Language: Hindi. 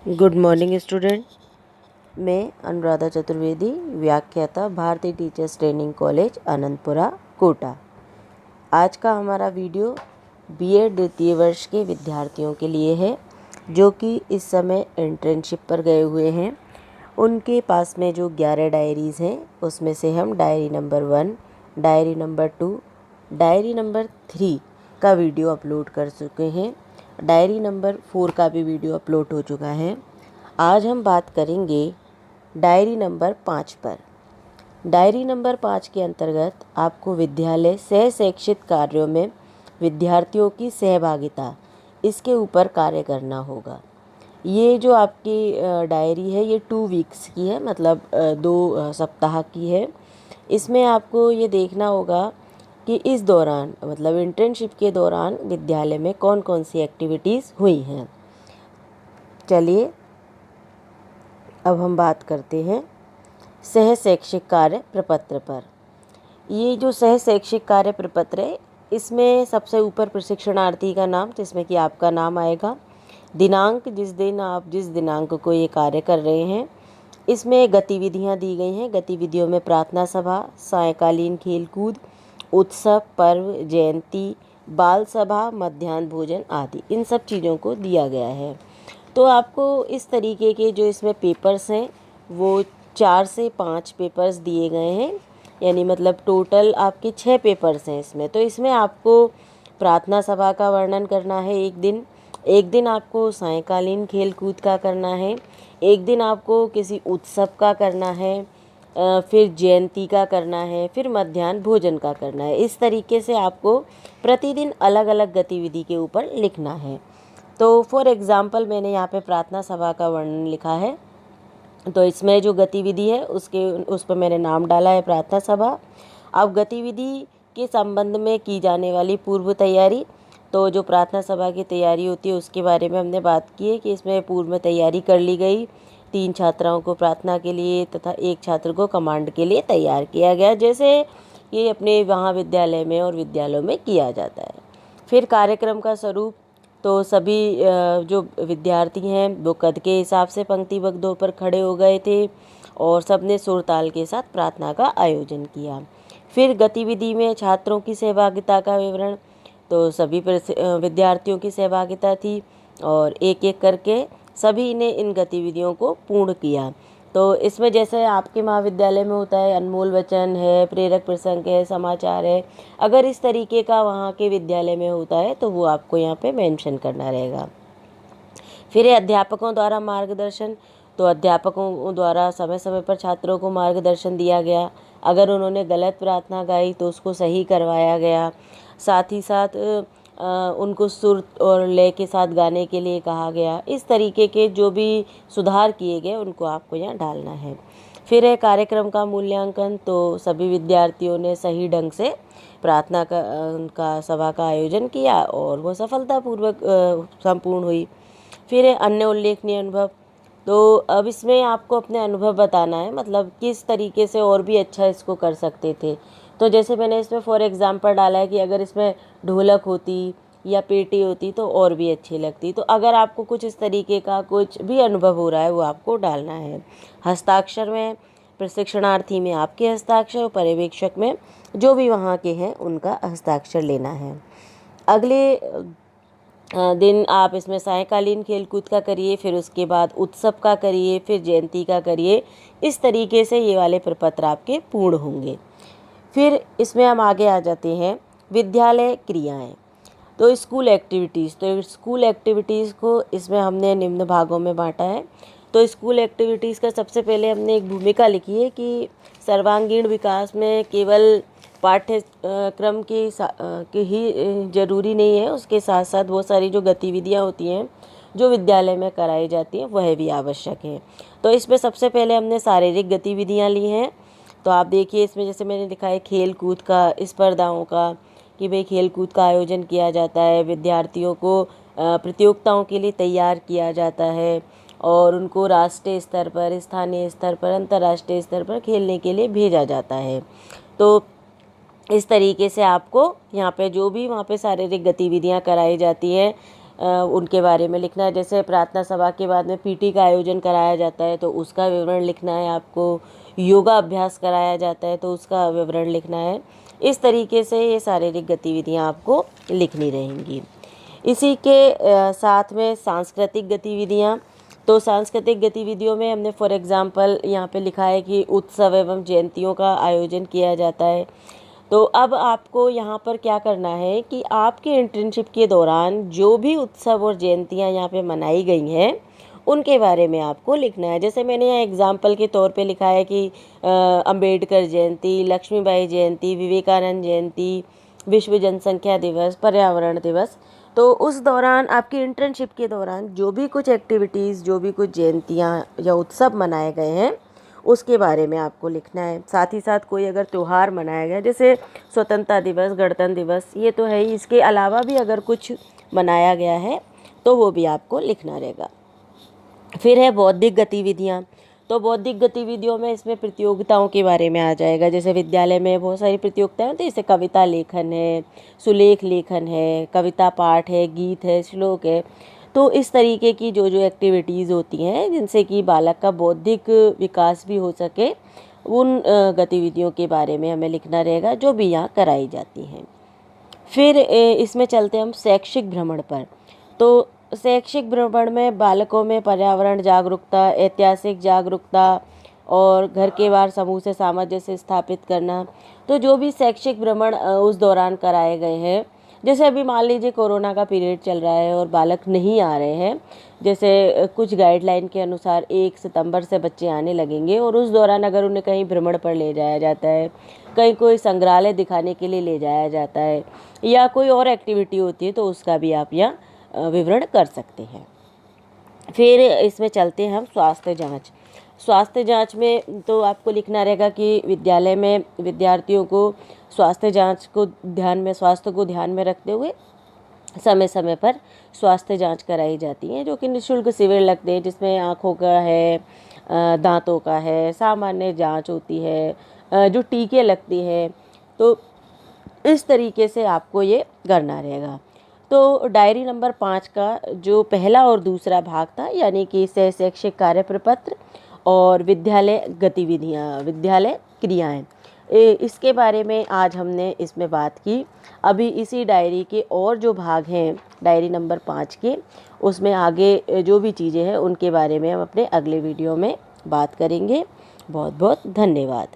Good morning student. मैं अनुराधा चतुर्वेदी, व्याख्याता, Bharatiya teachers training college Anandpura, Kota. आज का हमारा वीडियो बीएड द्वितीय वर्ष के विद्यार्थियों के लिए है जो कि इस समय इंटर्नशिप पर गए हुए हैं। उनके पास में जो 11 डायरीज़ हैं उसमें से हम diary number 1, diary number 2, diary number 3 का वीडियो अपलोड कर चुके हैं। डायरी नंबर 4 का भी वीडियो अपलोड हो चुका है। आज हम बात करेंगे डायरी नंबर 5 पर। डायरी नंबर 5 के अंतर्गत आपको विद्यालय सह शैक्षिक कार्यों में विद्यार्थियों की सहभागिता, इसके ऊपर कार्य करना होगा। ये जो आपकी डायरी है ये 2 वीक्स की है, मतलब 2 सप्ताह की है। इसमें आपको ये देखना होगा कि इस दौरान, मतलब इंटर्नशिप के दौरान विद्यालय में कौन कौन सी एक्टिविटीज़ हुई हैं। चलिए अब हम बात करते हैं सह शैक्षिक कार्य प्रपत्र पर। ये जो सह शैक्षिक कार्य प्रपत्र है, इसमें सबसे ऊपर प्रशिक्षणार्थी का नाम, जिसमें कि आपका नाम आएगा, दिनांक, जिस दिन आप जिस दिनांक को ये कार्य कर रहे हैं। इसमें गतिविधियां दी गई हैं। गतिविधियों में प्रार्थना सभा, सायंकालीन खेलकूद, उत्सव, पर्व, जयंती, बाल सभा, मध्याह्न भोजन आदि, इन सब चीज़ों को दिया गया है। तो आपको इस तरीके के जो इसमें पेपर्स हैं वो 4 से 5 पेपर्स दिए गए हैं, यानी मतलब टोटल आपके 6 पेपर्स हैं इसमें। तो इसमें आपको प्रार्थना सभा का वर्णन करना है एक दिन आपको सायंकालीन खेल कूद का करना है, एक दिन आपको किसी उत्सव का करना है, फिर जयंती का करना है, फिर मध्याह्न भोजन का करना है। इस तरीके से आपको प्रतिदिन अलग अलग गतिविधि के ऊपर लिखना है। तो फॉर एग्ज़ाम्पल मैंने यहाँ पे प्रार्थना सभा का वर्णन लिखा है। तो इसमें जो गतिविधि है उस पर मैंने नाम डाला है प्रार्थना सभा। अब गतिविधि के संबंध में की जाने वाली पूर्व तैयारी, तो जो प्रार्थना सभा की तैयारी होती है उसके बारे में हमने बात की है कि इसमें पूर्व में तैयारी कर ली गई। 3 छात्राओं को प्रार्थना के लिए तथा 1 छात्र को कमांड के लिए तैयार किया गया, जैसे ये अपने महाविद्यालय में और विद्यालयों में किया जाता है। फिर कार्यक्रम का स्वरूप, तो सभी जो विद्यार्थी हैं वो कद के हिसाब से पंक्तिबद्ध पर खड़े हो गए थे और सबने सुर ताल के साथ प्रार्थना का आयोजन किया। फिर गतिविधि में छात्रों की सहभागिता का विवरण, तो सभी विद्यार्थियों की सहभागिता थी और एक एक करके सभी ने इन गतिविधियों को पूर्ण किया। तो इसमें जैसे आपके महाविद्यालय में होता है अनमोल वचन है, प्रेरक प्रसंग है, समाचार है, अगर इस तरीके का वहाँ के विद्यालय में होता है तो वो आपको यहाँ पे मेंशन करना रहेगा। फिर अध्यापकों द्वारा मार्गदर्शन, तो अध्यापकों द्वारा समय समय पर छात्रों को मार्गदर्शन दिया गया। अगर उन्होंने गलत प्रार्थना गाई तो उसको सही करवाया गया। साथ ही साथ उनको सुर और लय के साथ गाने के लिए कहा गया। इस तरीके के जो भी सुधार किए गए उनको आपको यहाँ डालना है। फिर है कार्यक्रम का मूल्यांकन, तो सभी विद्यार्थियों ने सही ढंग से प्रार्थना का सभा का आयोजन किया और वो सफलतापूर्वक संपूर्ण हुई। फिर है अन्य उल्लेखनीय अनुभव, तो अब इसमें आपको अपने अनुभव बताना है, मतलब किस तरीके से और भी अच्छा इसको कर सकते थे। तो जैसे मैंने इसमें फॉर एग्जांपल डाला है कि अगर इसमें ढोलक होती या पेटी होती तो और भी अच्छी लगती। तो अगर आपको कुछ इस तरीके का कुछ भी अनुभव हो रहा है वो आपको डालना है। हस्ताक्षर में, प्रशिक्षणार्थी में आपके हस्ताक्षर और पर्यवेक्षक में जो भी वहाँ के हैं उनका हस्ताक्षर लेना है। अगले दिन आप इसमें सायंकालीन खेलकूद का करिए, फिर उसके बाद उत्सव का करिए, फिर जयंती का करिए। इस तरीके से ये वाले प्रपत्र आपके पूर्ण होंगे। फिर इसमें हम आगे आ जाते हैं विद्यालय क्रियाएं, तो स्कूल एक्टिविटीज़। तो स्कूल एक्टिविटीज़ को इसमें हमने निम्न भागों में बांटा है। तो स्कूल एक्टिविटीज़ का सबसे पहले हमने एक भूमिका लिखी है कि सर्वांगीण विकास में केवल पाठ्यक्रम की ही जरूरी नहीं है, उसके साथ साथ बहुत सारी जो गतिविधियां होती हैं जो विद्यालय में कराई जाती हैं वह भी आवश्यक है। तो इसमें सबसे पहले हमने शारीरिक गतिविधियां ली हैं। तो आप देखिए इसमें जैसे मैंने लिखा है खेल कूद का, स्पर्धाओं का, कि भाई खेल कूद का आयोजन किया जाता है, विद्यार्थियों को प्रतियोगिताओं के लिए तैयार किया जाता है और उनको राष्ट्रीय स्तर पर, स्थानीय स्तर पर, अंतर्राष्ट्रीय स्तर पर खेलने के लिए भेजा जाता है। तो इस तरीके से आपको यहाँ पे जो भी वहाँ पे शारीरिक गतिविधियाँ कराई जाती हैं उनके बारे में लिखना है। जैसे प्रार्थना सभा के बाद में पीटी का आयोजन कराया जाता है तो उसका विवरण लिखना है आपको। योगा अभ्यास कराया जाता है तो उसका विवरण लिखना है। इस तरीके से ये शारीरिक गतिविधियाँ आपको लिखनी रहेंगी। इसी के साथ में सांस्कृतिक गतिविधियाँ, तो सांस्कृतिक गतिविधियों में हमने फॉर एग्ज़ाम्पल यहाँ पे लिखा है कि उत्सव एवं जयंतियों का आयोजन किया जाता है। तो अब आपको यहाँ पर क्या करना है कि आपके इंटर्नशिप के दौरान जो भी उत्सव और जयंतियाँ यहाँ पे मनाई गई हैं उनके बारे में आपको लिखना है। जैसे मैंने यहाँ एग्जाम्पल के तौर पे लिखा है कि अंबेडकर जयंती, लक्ष्मीबाई जयंती, विवेकानंद जयंती, विश्व जनसंख्या दिवस, पर्यावरण दिवस। तो उस दौरान आपकी इंटर्नशिप के दौरान जो भी कुछ एक्टिविटीज़, जो भी कुछ जयंतियाँ या उत्सव मनाए गए हैं उसके बारे में आपको लिखना है। साथ ही साथ कोई अगर त्यौहार मनाया गया जैसे स्वतंत्रता दिवस, गणतंत्र दिवस, ये तो है ही, इसके अलावा भी अगर कुछ मनाया गया है तो वो भी आपको लिखना रहेगा। फिर है बौद्धिक गतिविधियाँ। तो बौद्धिक गतिविधियों में इसमें प्रतियोगिताओं के बारे में आ जाएगा। जैसे विद्यालय में बहुत सारी प्रतियोगिताएं होती है, जैसे कविता लेखन है, सुलेख लेखन है, कविता पाठ है, गीत है, श्लोक है। तो इस तरीके की जो जो एक्टिविटीज़ होती हैं जिनसे कि बालक का बौद्धिक विकास भी हो सके, उन गतिविधियों के बारे में हमें लिखना रहेगा जो भी यहाँ कराई जाती हैं। फिर इसमें चलते हैं हम शैक्षिक भ्रमण पर। तो शैक्षिक भ्रमण में बालकों में पर्यावरण जागरूकता, ऐतिहासिक जागरूकता और घर के बाहर समूह से सामंजस्य स्थापित करना। तो जो भी शैक्षिक भ्रमण उस दौरान कराए गए हैं, जैसे अभी मान लीजिए कोरोना का पीरियड चल रहा है और बालक नहीं आ रहे हैं, जैसे कुछ गाइडलाइन के अनुसार 1 सितंबर से बच्चे आने लगेंगे और उस दौरान अगर उन्हें कहीं भ्रमण पर ले जाया जाता है, कहीं कोई संग्रहालय दिखाने के लिए ले जाया जाता है या कोई और एक्टिविटी होती है तो उसका भी आप यहाँ विवरण कर सकते हैं। फिर इसमें चलते हैं हम स्वास्थ्य जांच। स्वास्थ्य जांच में तो आपको लिखना रहेगा कि विद्यालय में विद्यार्थियों को स्वास्थ्य जांच को स्वास्थ्य को ध्यान में रखते हुए समय समय पर स्वास्थ्य जांच कराई जाती है, जो कि निःशुल्क शिविर लगते हैं जिसमें आँखों का है, दांतों का है, सामान्य जांच होती है, जो टीके लगती है। तो इस तरीके से आपको ये करना रहेगा। तो डायरी नंबर 5 का जो पहला और दूसरा भाग था, यानी कि सह शैक्षिक कार्य प्रपत्र और विद्यालय गतिविधियाँ, विद्यालय क्रियाएँ, इसके बारे में आज हमने इसमें बात की। अभी इसी डायरी के और जो भाग हैं डायरी नंबर 5 के, उसमें आगे जो भी चीज़ें हैं उनके बारे में हम अपने अगले वीडियो में बात करेंगे। बहुत बहुत धन्यवाद।